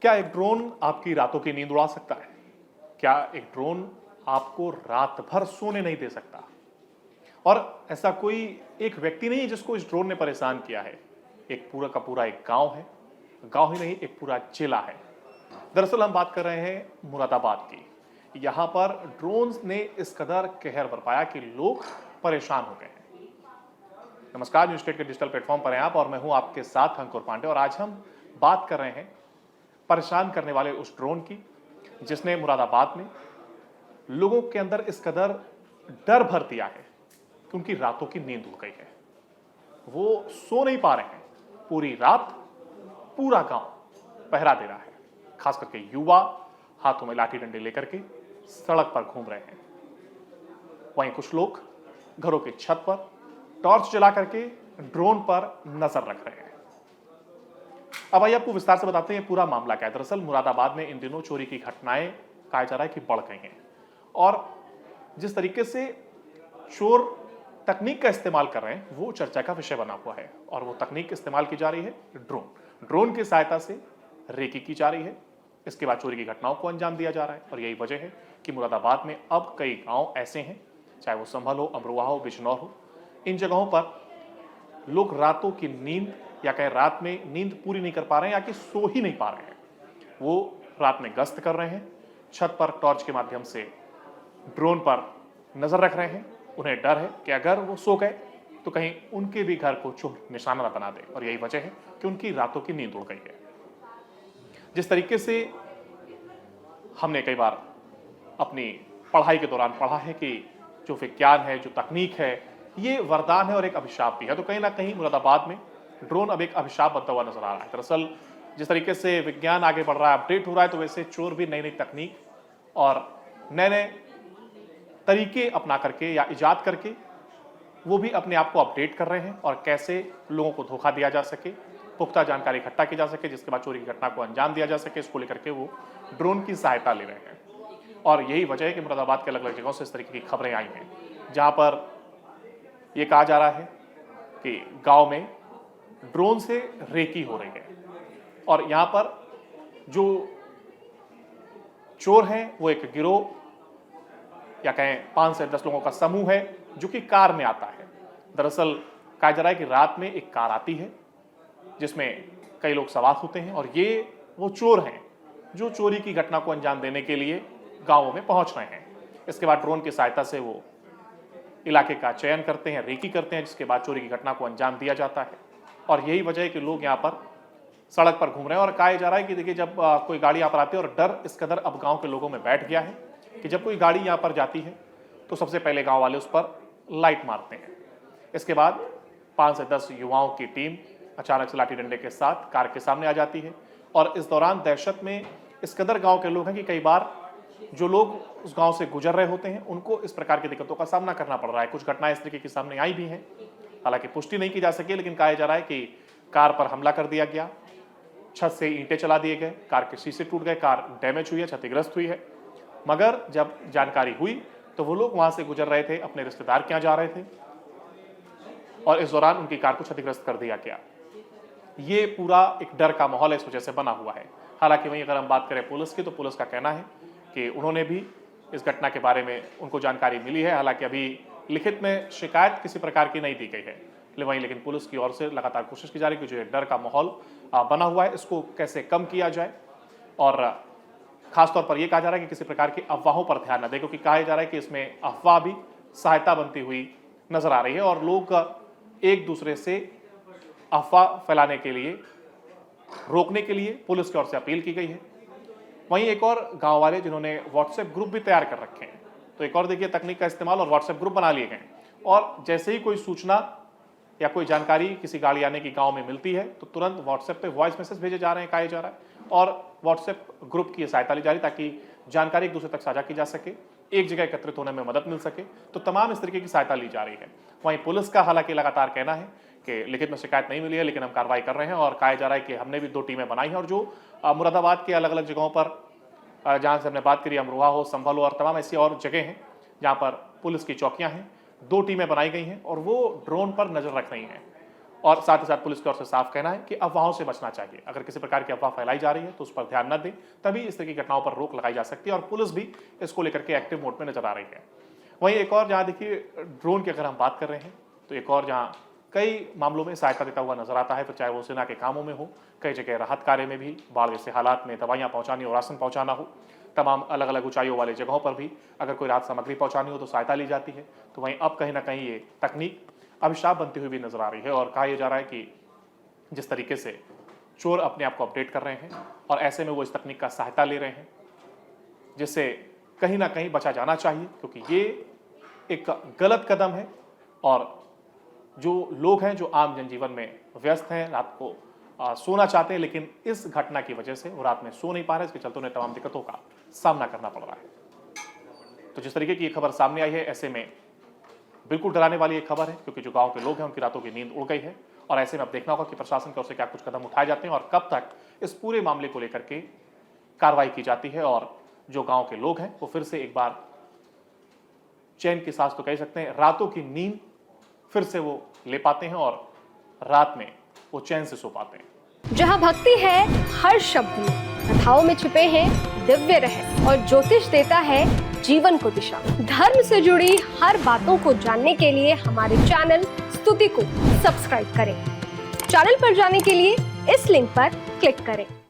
क्या एक ड्रोन आपकी रातों की नींद उड़ा सकता है? क्या एक ड्रोन आपको रात भर सोने नहीं दे सकता? और ऐसा कोई एक व्यक्ति नहीं है जिसको इस ड्रोन ने परेशान किया है। एक पूरा का पूरा एक गांव है। गांव ही नहीं, एक पूरा जिला है। दरअसल हम बात कर रहे हैं मुरादाबाद की। यहां पर ड्रोन्स ने इस कदर कहर बरपाया कि लोग परेशान हो गए हैं। नमस्कार, न्यूज स्टेट के डिजिटल प्लेटफॉर्म पर हैं आप और मैं हूं आपके साथ अंकुर पांडे। और आज हम बात कर रहे हैं परेशान करने वाले उस ड्रोन की, जिसने मुरादाबाद में लोगों के अंदर इस कदर डर भर दिया है कि उनकी रातों की नींद उड़ गई है। वो सो नहीं पा रहे हैं। पूरी रात पूरा गांव पहरा दे रहा है। खास करके युवा हाथों में लाठी डंडे लेकर के सड़क पर घूम रहे हैं। वहीं कुछ लोग घरों की छत पर टॉर्च जला करके ड्रोन पर नजर रख रहे हैं। अब आइए आपको विस्तार से बताते हैं पूरा मामला क्या है। दरअसल मुरादाबाद में इन दिनों चोरी की घटनाएं कहा जा रहा है कि बढ़ गई हैं। और जिस तरीके से चोर तकनीक का इस्तेमाल कर रहे हैं वो चर्चा का विषय बना हुआ है। और वो तकनीक इस्तेमाल की जा रही है ड्रोन की सहायता से रेकी की जा रही है। इसके बाद चोरी की घटनाओं को अंजाम दिया जा रहा है। और यही वजह है कि मुरादाबाद में अब कई गांव ऐसे हैं, चाहे वो संभल हो, अमरोहा हो, बिजनौर हो, इन जगहों पर लोग रातों की नींद या कहें रात में नींद पूरी नहीं कर पा रहे हैं या कि सो ही नहीं पा रहे हैं। वो रात में गश्त कर रहे हैं, छत पर टॉर्च के माध्यम से ड्रोन पर नजर रख रहे हैं। उन्हें डर है कि अगर वो सो गए तो कहीं उनके भी घर को चोर निशाना न बना दे। और यही वजह है कि उनकी रातों की नींद उड़ गई है। जिस तरीके से हमने कई बार अपनी पढ़ाई के दौरान पढ़ा है कि जो विज्ञान है, जो तकनीक है, ये वरदान है और एक अभिशाप भी है। तो कहीं ना कहीं मुरादाबाद में ड्रोन अब एक अभिशाप बनता हुआ नजर आ रहा है। दरअसल जिस तरीके से विज्ञान आगे बढ़ रहा है, अपडेट हो रहा है, तो वैसे चोर भी नई नई तकनीक और नए नए तरीके अपना करके या इजाद करके वो भी अपने आप को अपडेट कर रहे हैं। और कैसे लोगों को धोखा दिया जा सके, पुख्ता जानकारी इकट्ठा की जा सके, जिसके बाद चोरी की घटना को अंजाम दिया जा सके, इसको लेकर के वो ड्रोन की सहायता ले रहे हैं। और यही वजह है कि मुरादाबाद के अलग अलग जगहों से इस तरीके की खबरें आई हैं, जहां पर यह कहा जा रहा है कि गांव में ड्रोन से रेकी हो रही है। और यहां पर जो चोर हैं वो एक गिरोह या कहें 5 से 10 लोगों का समूह है जो कि कार में आता है। दरअसल कहा जा रहा है कि रात में एक कार आती है जिसमें कई लोग सवार होते हैं। और ये वो चोर हैं जो चोरी की घटना को अंजाम देने के लिए गांवों में पहुंच रहे हैं। इसके बाद ड्रोन की सहायता से वो इलाके का चयन करते हैं, रेकी करते हैं, जिसके बाद चोरी की घटना को अंजाम दिया जाता है। और यही वजह है कि लोग यहाँ पर सड़क पर घूम रहे हैं। और कहा जा रहा है कि देखिए, जब कोई गाड़ी यहाँ पर आती है, और डर इस कदर अब गांव के लोगों में बैठ गया है कि जब कोई गाड़ी यहाँ पर जाती है तो सबसे पहले गांव वाले उस पर लाइट मारते हैं। इसके बाद 5 से 10 युवाओं की टीम अचानक से लाठी डंडे के साथ कार के सामने आ जाती है। और इस दौरान दहशत में इस कदर गांव के लोग हैं कि कई बार जो लोग उस गांव से गुजर रहे होते हैं उनको इस प्रकार की दिक्कतों का सामना करना पड़ रहा है। कुछ घटनाएं इस तरीके की सामने आई भी हैं, हालांकि पुष्टि नहीं की जा सकी, लेकिन कहा जा रहा है कि कार पर हमला कर दिया गया, छत से ईंटें चला दिए गए, कार के शीशे टूट गए, कार डैमेज हुई है, क्षतिग्रस्त हुई है। मगर जब जानकारी हुई तो वो लोग वहां से गुजर रहे थे, अपने रिश्तेदार के यहाँ जा रहे थे, और इस दौरान उनकी कार को क्षतिग्रस्त कर दिया गया। ये पूरा एक डर का माहौल इस वजह से बना हुआ है। हालांकि वहीं अगर हम बात करें पुलिस की, तो पुलिस का कहना है कि उन्होंने भी इस घटना के बारे में उनको जानकारी मिली है। हालांकि अभी लिखित में शिकायत किसी प्रकार की नहीं दी गई है, लेकिन पुलिस की ओर से लगातार कोशिश की जा रही है कि जो डर का माहौल बना हुआ है इसको कैसे कम किया जाए। और खासतौर पर यह कहा जा रहा है कि किसी प्रकार की अफवाहों पर ध्यान न दें, क्योंकि कहा जा रहा है कि इसमें अफवाह भी सहायता बनती हुई नजर आ रही है। और लोग एक दूसरे से अफवाह फैलाने के लिए, रोकने के लिए पुलिस की ओर से अपील की गई है। वहीं एक और गांव वाले जिन्होंने व्हाट्सएप ग्रुप भी तैयार कर रखे हैं, तो एक और देखिए तकनीक का इस्तेमाल, और व्हाट्सएप ग्रुप बना लिए गए। और जैसे ही कोई सूचना या कोई जानकारी किसी गाड़ी आने की गांव में मिलती है तो तुरंत व्हाट्सएप पे वॉइस मैसेज भेजे जा रहे हैं, कहा जा रहा है, और व्हाट्सएप ग्रुप की सहायता ली जा रही ताकि जानकारी एक दूसरे तक साझा की जा सके, एक जगह एकत्रित होने में मदद मिल सके। तो तमाम इस तरीके की सहायता ली जा रही है। वहीं पुलिस का हालांकि लगातार कहना है कि लिखित में शिकायत नहीं मिली है, लेकिन हम कार्रवाई कर रहे हैं। और कहा जा रहा है कि हमने भी 2 टीमें बनाई हैं, और जो मुरादाबाद के अलग अलग जगहों पर, जहां से हमने बात करी, अमरोहा हो, संभल हो, और तमाम ऐसी और जगह हैं जहां पर पुलिस की चौकियां हैं, 2 टीमें बनाई गई हैं और वो ड्रोन पर नजर रख रही हैं। और साथ ही साथ पुलिस की ओर से साफ कहना है कि अफवाहों से बचना चाहिए। अगर किसी प्रकार की अफवाह फैलाई जा रही है तो उस पर ध्यान न दें, तभी इस तरह की घटनाओं पर रोक लगाई जा सकती है और पुलिस भी इसको लेकर के एक्टिव मोड में नजर आ रही है। वहीं एक और जहां देखिए ड्रोन की अगर हम बात कर रहे हैं तो एक और जहां कई मामलों में सहायता देता हुआ नजर आता है, फिर चाहे वो सेना के कामों में हो, कई जगह राहत कार्य में भी, बाढ़ जैसे हालात में दवाइयां पहुंचानी और राशन पहुंचाना हो, तमाम अलग अलग ऊंचाइयों वाले जगहों पर भी अगर कोई राहत सामग्री पहुंचानी हो तो सहायता ली जाती है। तो वहीं अब कहीं ना कहीं ये तकनीक अभिशाप बनती हुई भी नजर आ रही है और कहा यह जा रहा है कि जिस तरीके से चोर अपने आप को अपडेट कर रहे हैं और ऐसे में वो इस तकनीक का सहायता ले रहे हैं, जिससे कहीं ना कहीं बचा जाना चाहिए, क्योंकि ये एक गलत कदम है। और जो लोग हैं जो आम जनजीवन में व्यस्त हैं, रात को सोना चाहते हैं, लेकिन इस घटना की वजह से वो रात में सो नहीं पा रहे, इसके चलते उन्हें तमाम दिक्कतों का सामना करना पड़ रहा है। तो जिस तरीके की ये खबर सामने आई है, ऐसे में बिल्कुल डराने वाली एक खबर है, क्योंकि जो गांव के लोग हैं उनकी रातों की नींद उड़ गई है और ऐसे में अब देखना होगा कि प्रशासन की ओर से क्या कुछ कदम उठाए जाते हैं और कब तक इस पूरे मामले को लेकर के कार्रवाई की जाती है और जो गांव के लोग हैं वो फिर से एक बार चैन की सांस तो कह सकते हैं, रातों की नींद फिर से वो ले पाते हैं और रात में वो चैन से सो पाते हैं। जहाँ भक्ति है हर शब्द में, कथाओं में छिपे हैं दिव्य रहस्य और ज्योतिष देता है जीवन को दिशा। धर्म से जुड़ी हर बातों को जानने के लिए हमारे चैनल स्तुति को सब्सक्राइब करें। चैनल पर जाने के लिए इस लिंक पर क्लिक करें।